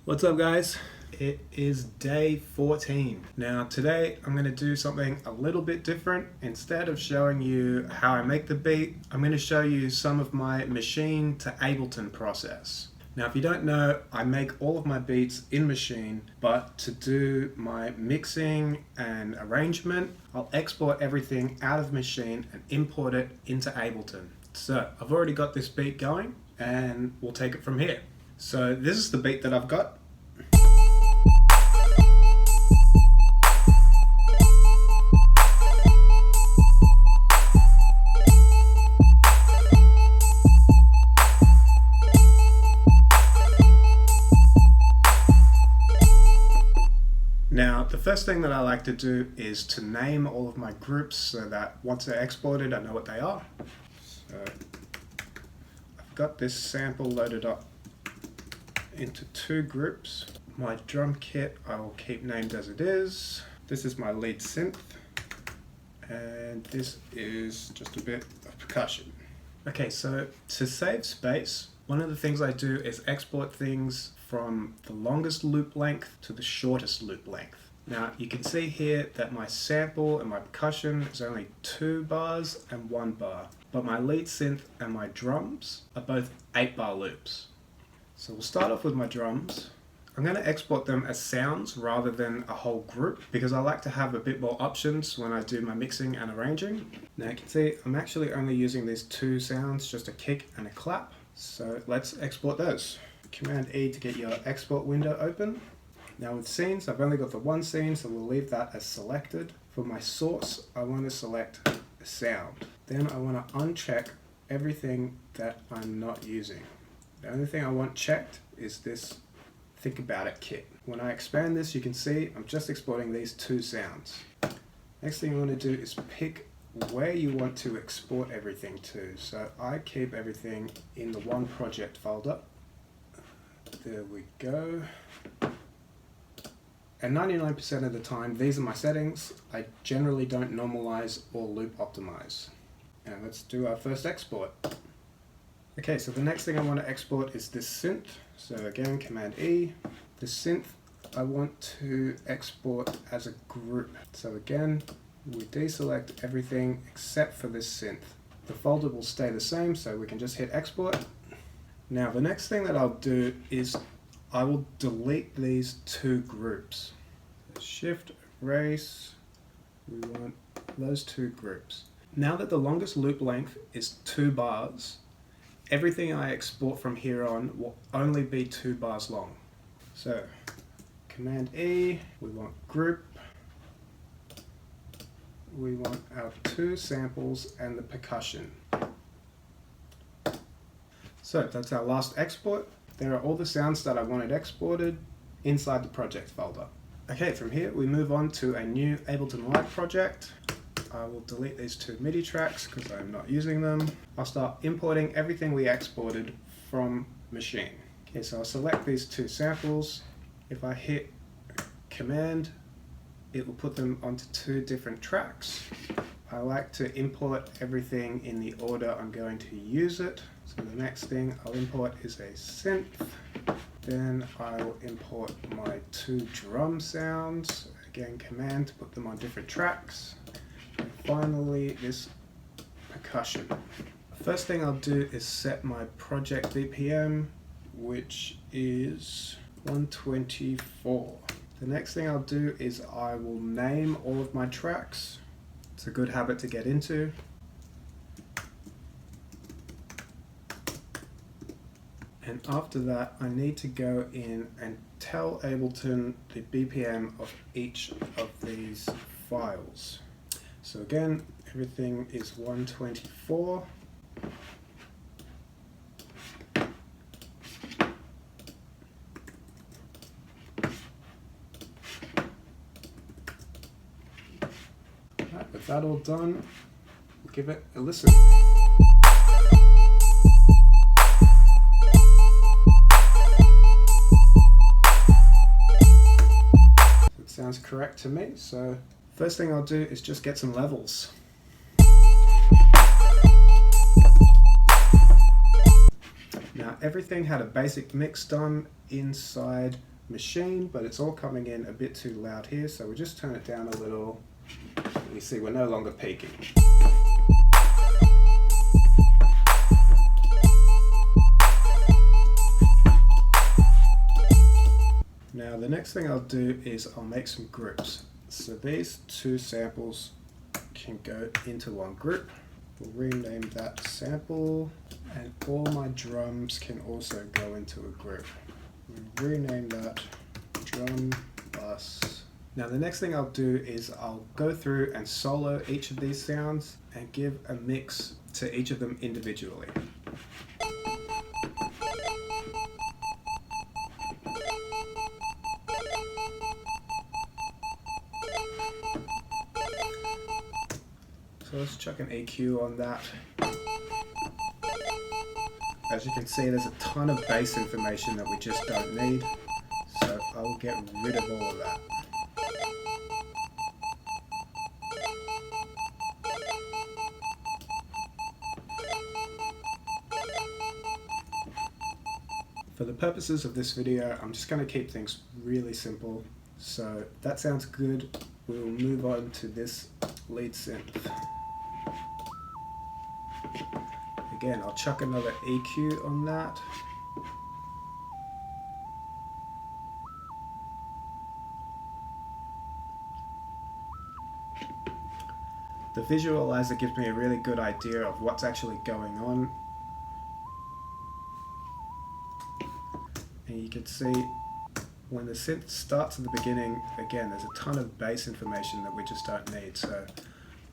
What's up, guys? It is day 14. Now today I'm going to do something a little bit different. Instead of showing you how I make the beat, I'm going to show you some of my Maschine to Ableton process. Now if you don't know, I make all of my beats in Maschine, but to do my mixing and arrangement, I'll export everything out of Maschine and import it into Ableton. So I've already got this beat going and we'll take it from here. So this is the beat that I've got. Now, the first thing that I like to do is to name all of my groups so that once they're exported, I know what they are. So I've got this sample loaded up into two groups. My drum kit I will keep named as it is. This is my lead synth, and this is just a bit of percussion. Okay, so to save space, one of the things I do is export things from the longest loop length to the shortest loop length. Now you can see here that my sample and my percussion is only 2 bars and 1 bar, but my lead synth and my drums are both 8-bar loops. So we'll start off with my drums. I'm going to export them as sounds rather than a whole group because I like to have a bit more options when I do my mixing and arranging. Now you can see I'm actually only using these 2 sounds, just a kick and a clap. So let's export those. Command E to get your export window open. Now with scenes, I've only got the one scene, so we'll leave that as selected. For my source, I want to select a sound. Then I want to uncheck everything that I'm not using. The only thing I want checked is this Think About It kit. When I expand this, you can see I'm just exporting these 2 sounds. Next thing you want to do is pick where you want to export everything to. So I keep everything in the one project folder. There we go. And 99% of the time, these are my settings. I generally don't normalize or loop optimize. And let's do our first export. Okay, so the next thing I want to export is this synth. So again, Command E. The synth I want to export as a group. So again, we deselect everything except for this synth. The folder will stay the same, so we can just hit export. Now the next thing that I'll do is I will delete these 2 groups. Shift, erase, we want those 2 groups. Now that the longest loop length is 2 bars, everything I export from here on will only be 2 bars long. So Command E, we want group, we want our 2 samples and the percussion. So that's our last export. There are all the sounds that I wanted exported inside the project folder. Okay, from here we move on to a new Ableton Live project. I will delete these 2 MIDI tracks because I'm not using them. I'll start importing everything we exported from Maschine. Okay, so I'll select these 2 samples. If I hit Command, it will put them onto 2 different tracks. I like to import everything in the order I'm going to use it. So the next thing I'll import is a synth. Then I will import my 2 drum sounds. Again, Command to put them on different tracks. And finally, this percussion. The first thing I'll do is set my project BPM, which is 124. The next thing I'll do is I will name all of my tracks. It's a good habit to get into. And after that, I need to go in and tell Ableton the BPM of each of these files. So again, everything is 124. Right, with that all done, we'll give it a listen. Sounds correct to me, so first thing I'll do is just get some levels. Now everything had a basic mix done inside Maschine, but it's all coming in a bit too loud here, so we'll just turn it down a little. You see we're no longer peaking. Now the next thing I'll do is I'll make some groups. So these two samples can go into one group. We'll rename that sample, and all my drums can also go into a group. We'll rename that drum bus. Now the next thing I'll do is I'll go through and solo each of these sounds and give a mix to each of them individually. So let's chuck an EQ on that. As you can see, there's a ton of bass information that we just don't need, so I'll get rid of all of that. For the purposes of this video, I'm just going to keep things really simple. So that sounds good. We'll move on to this lead synth. Again, I'll chuck another EQ on that. The visualizer gives me a really good idea of what's actually going on. And you can see when the synth starts at the beginning, again, there's a ton of bass information that we just don't need. So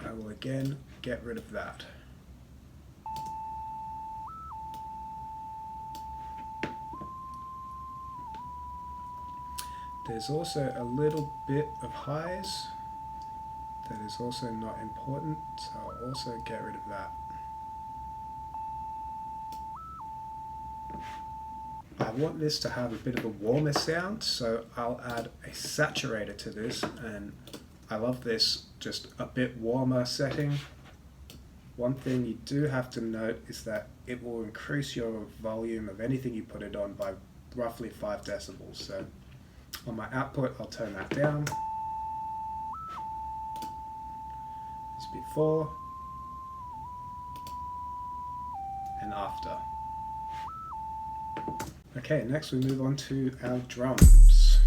I will again get rid of that. There's also a little bit of highs that is also not important, so I'll also get rid of that. I want this to have a bit of a warmer sound, so I'll add a saturator to this, and I love this just a bit warmer setting. One thing you do have to note is that it will increase your volume of anything you put it on by roughly 5 decibels. So on my output, I'll turn that down. As before and after. Okay, next we move on to our drums.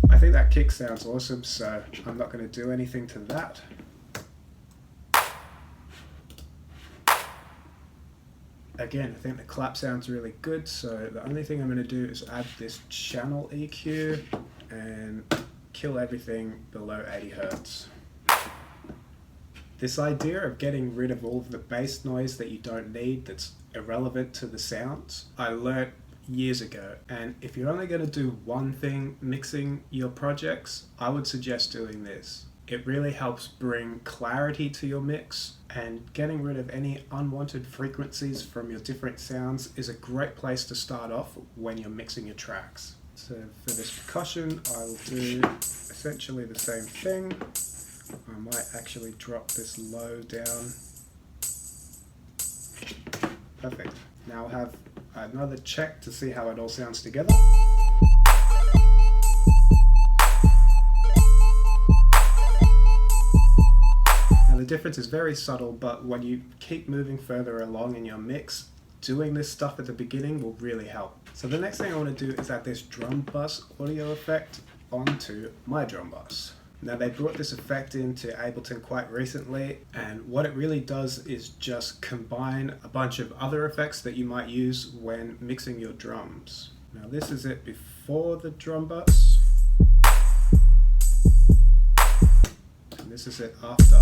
I think that kick sounds awesome, so I'm not going to do anything to that. Again, I think the clap sounds really good, so the only thing I'm going to do is add this channel EQ and kill everything below 80 Hertz. This idea of getting rid of all of the bass noise that you don't need, that's irrelevant to the sounds, I learnt years ago. And if you're only going to do one thing mixing your projects, I would suggest doing this. It really helps bring clarity to your mix, and getting rid of any unwanted frequencies from your different sounds is a great place to start off when you're mixing your tracks. So for this percussion, I'll do essentially the same thing. I might actually drop this low down. Perfect. Now I'll have another check to see how it all sounds together. Now the difference is very subtle, but when you keep moving further along in your mix, doing this stuff at the beginning will really help. So the next thing I want to do is add this drum bus audio effect onto my drum bus. Now they brought this effect into Ableton quite recently, and what it really does is just combine a bunch of other effects that you might use when mixing your drums. Now this is it before the drum bus, and this is it after.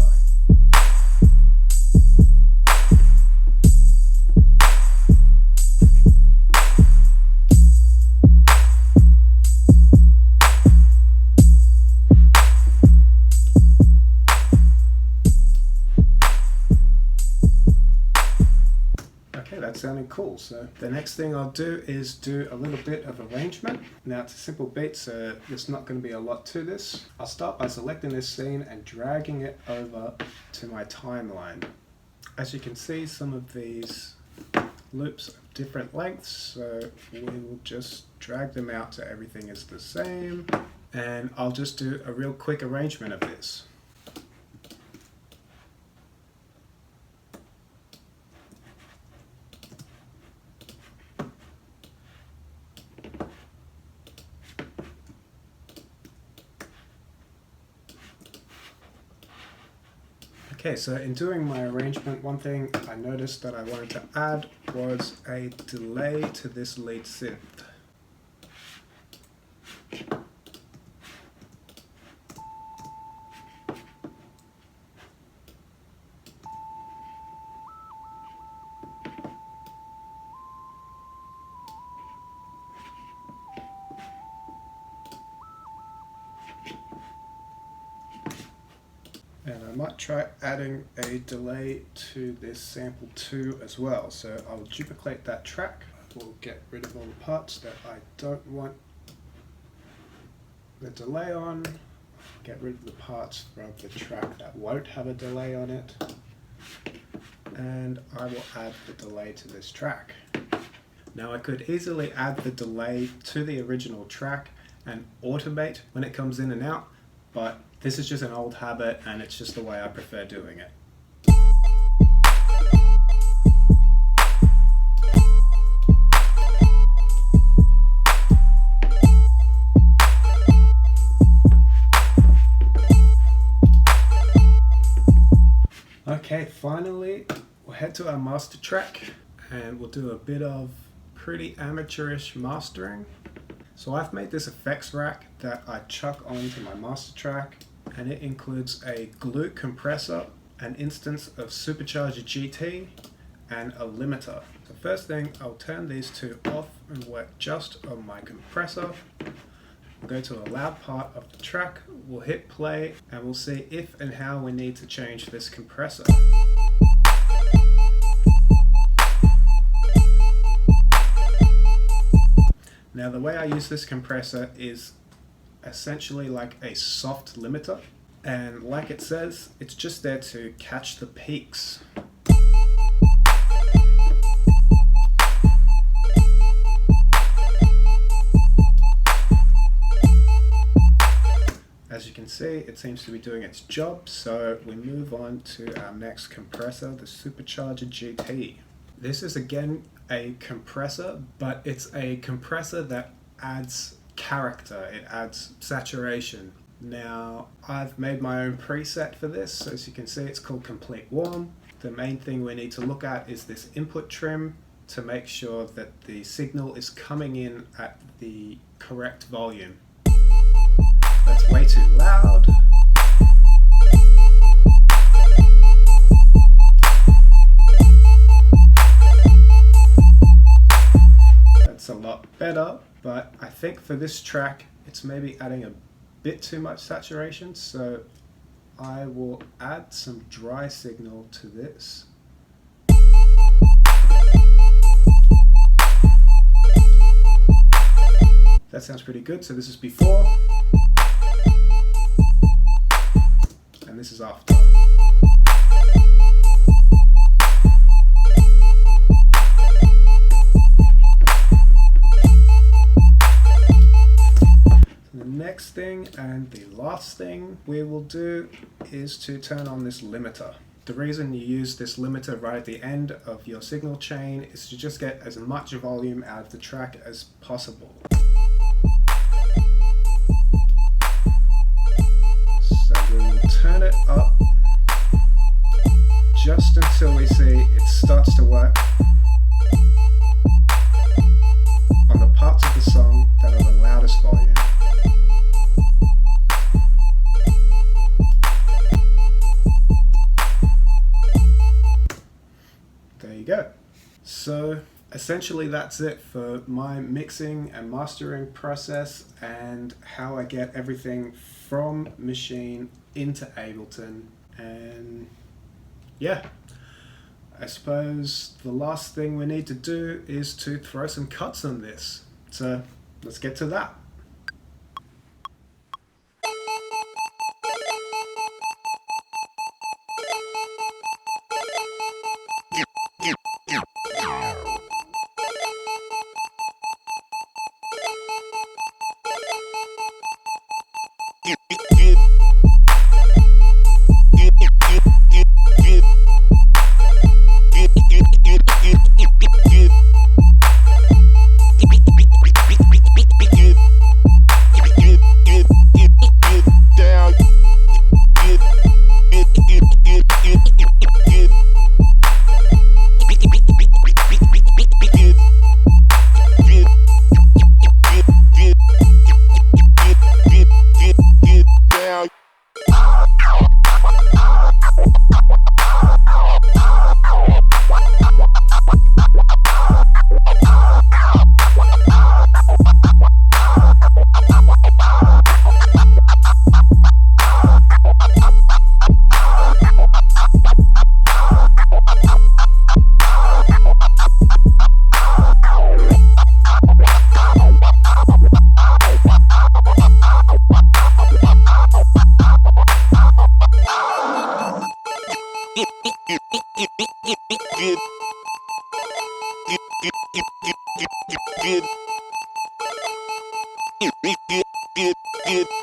sounding cool. So the next thing I'll do is do a little bit of arrangement. Now it's a simple beat, so there's not going to be a lot to this. I'll start by selecting this scene and dragging it over to my timeline. As you can see, some of these loops of different lengths, so we will just drag them out so everything is the same, and I'll just do a real quick arrangement of this. Okay, so in doing my arrangement, one thing I noticed that I wanted to add was a delay to this lead synth. And I might try adding a delay to this sample 2 as well. So I'll duplicate that track. We'll get rid of all the parts that I don't want the delay on. Get rid of the parts from the track that won't have a delay on it. And I will add the delay to this track. Now I could easily add the delay to the original track and automate when it comes in and out, but this is just an old habit and it's just the way I prefer doing it. Okay, finally we'll head to our master track and we'll do a bit of pretty amateurish mastering. So I've made this effects rack that I chuck onto my master track, and it includes a glue compressor, an instance of Supercharger GT, and a limiter. So first thing, I'll turn these two off and work just on my compressor. We'll go to a loud part of the track, we'll hit play, and we'll see if and how we need to change this compressor. Now the way I use this compressor is essentially like a soft limiter, and like it says, it's just there to catch the peaks. As you can see, it seems to be doing its job, so we move on to our next compressor, the Supercharger GT. This is again a compressor, but it's a compressor that adds character, it adds saturation. Now I've made my own preset for this. As you can see, it's called Complete Warm. The main thing we need to look at is this input trim to make sure that the signal is coming in at the correct volume. That's way too loud. That's a lot better, but I think for this track it's maybe adding a bit too much saturation, so I will add some dry signal to this. That sounds pretty good. So this is before and this is after. The next thing and the last thing we will do is to turn on this limiter. The reason you use this limiter right at the end of your signal chain is to just get as much volume out of the track as possible. So we will turn it up just until we see it starts to work on the parts of the song that are the loudest volume. There you go. So essentially that's it for my mixing and mastering process and how I get everything from Maschine into Ableton. And yeah, I suppose the last thing we need to do is to throw some cuts on this. So let's get to that. Good.